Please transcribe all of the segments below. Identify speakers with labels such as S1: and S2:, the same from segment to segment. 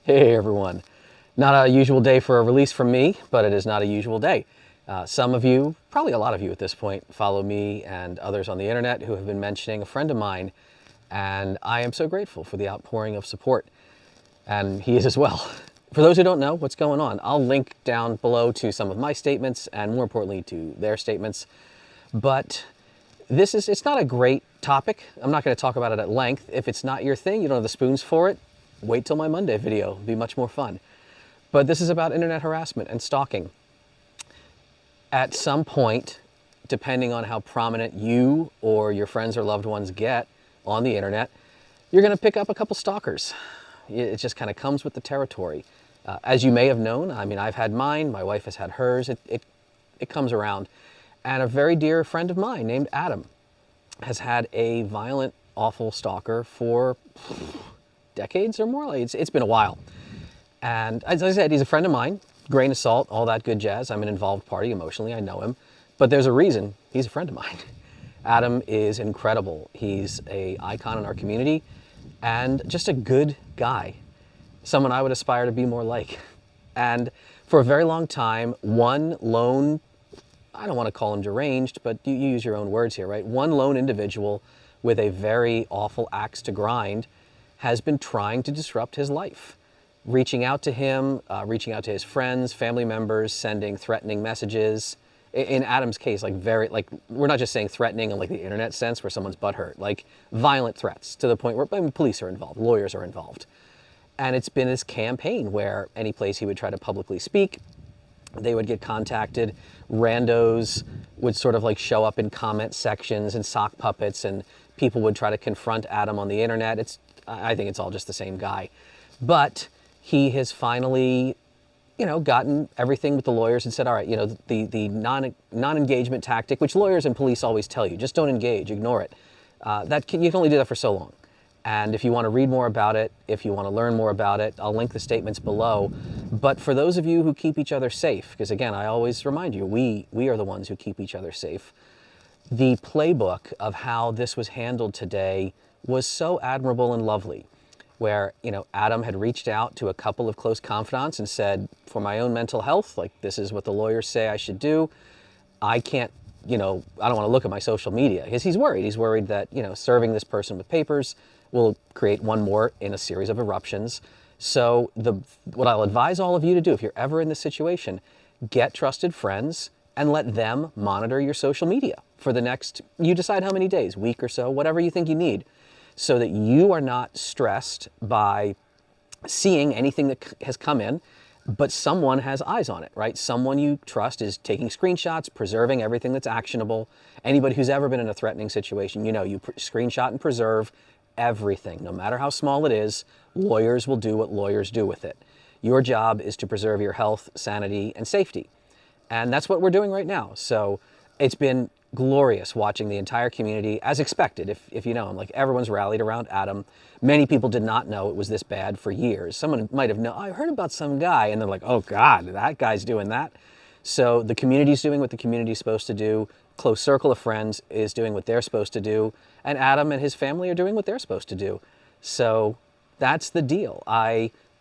S1: Hey everyone. Not a usual day for a release from me, but it is not a usual day. Some of you, probably a lot of you at this point, follow me and others on the internet who have been mentioning a friend of mine, and I am so grateful for the outpouring of support, and he is as well. For those who don't know what's going on, I'll link down below to some of my statements and more importantly to their statements, but it's not a great topic. I'm not going to talk about it at length. If it's not your thing, you don't have the spoons for it, wait till my Monday video. It'll be much more fun. But this is about internet harassment and stalking. At some point, depending on how prominent you or your friends or loved ones get on the internet, you're going to pick up a couple stalkers. It just kind of comes with the territory. As you may have known, I mean, I've had mine, my wife has had hers, it comes around. And a very dear friend of mine named Adam has had a violent, awful stalker for decades or more. It's been a while. And as I said, he's a friend of mine, grain of salt, all that good jazz. I'm an involved party emotionally, I know him. But there's a reason he's a friend of mine. Adam is incredible. He's an icon in our community and just a good guy. Someone I would aspire to be more like. And for a very long time, one lone, I don't want to call him deranged, but you use your own words here, right? One lone individual with a very awful axe to grind has been trying to disrupt his life. Reaching out to him, reaching out to his friends, family members, sending threatening messages. In Adam's case, we're not just saying threatening in like the internet sense where someone's butthurt, like violent threats to the point where police are involved, lawyers are involved. And it's been this campaign where any place he would try to publicly speak, they would get contacted. Randos would sort of like show up in comment sections and sock puppets, and people would try to confront Adam on the internet. I think it's all just the same guy. But he has finally, gotten everything with the lawyers and said, all right, the non-engagement tactic, which lawyers and police always tell you, just don't engage, ignore it. You can only do that for so long. And if you want to read more about it, if you want to learn more about it, I'll link the statements below. But for those of you who keep each other safe, because again, I always remind you, we are the ones who keep each other safe. The playbook of how this was handled today was so admirable and lovely, where, Adam had reached out to a couple of close confidants and said, for my own mental health, like this is what the lawyers say I should do. I can't, I don't want to look at my social media because he's worried. He's worried that, serving this person with papers will create one more in a series of eruptions. So what I'll advise all of you to do, if you're ever in this situation, get trusted friends and let them monitor your social media for the next, you decide how many days, week or so, whatever you think you need, so that you are not stressed by seeing anything that has come in, but someone has eyes on it, right? Someone you trust is taking screenshots, preserving everything that's actionable. Anybody who's ever been in a threatening situation, you screenshot and preserve everything, no matter how small it is. Lawyers will do what lawyers do with it. Your job is to preserve your health, sanity, and safety. And that's what we're doing right now. So it's been glorious watching the entire community, as expected, if you know him. Like, everyone's rallied around Adam. Many people did not know it was this bad for years. Someone might have known, I heard about some guy, and they're like, oh God, that guy's doing that. So the community's doing what the community's supposed to do. Close circle of friends is doing what they're supposed to do. And Adam and his family are doing what they're supposed to do. So that's the deal.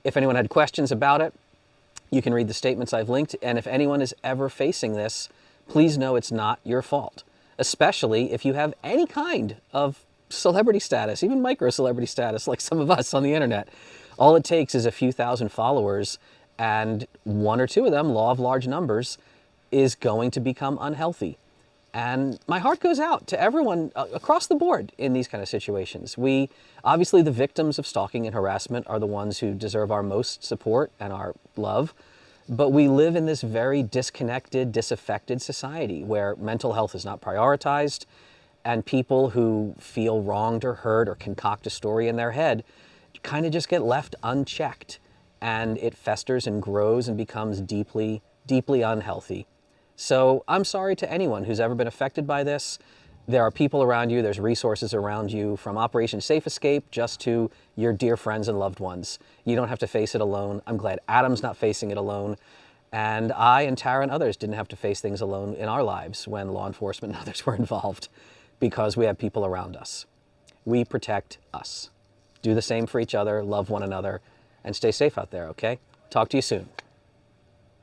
S1: If anyone had questions about it, you can read the statements I've linked. And if anyone is ever facing this, please know it's not your fault, especially if you have any kind of celebrity status, even micro celebrity status, like some of us on the internet. All it takes is a few thousand followers, and one or two of them, law of large numbers, is going to become unhealthy. And my heart goes out to everyone across the board in these kind of situations. Obviously, the victims of stalking and harassment are the ones who deserve our most support and our love. But we live in this very disconnected, disaffected society where mental health is not prioritized, and people who feel wronged or hurt or concoct a story in their head kind of just get left unchecked, and it festers and grows and becomes deeply, deeply unhealthy. So I'm sorry to anyone who's ever been affected by this. There are people around you, there's resources around you, from Operation Safe Escape just to your dear friends and loved ones. You don't have to face it alone. I'm glad Adam's not facing it alone. And I and Tara and others didn't have to face things alone in our lives when law enforcement and others were involved, because we have people around us. We protect us. Do the same for each other, love one another, and stay safe out there, okay? Talk to you soon.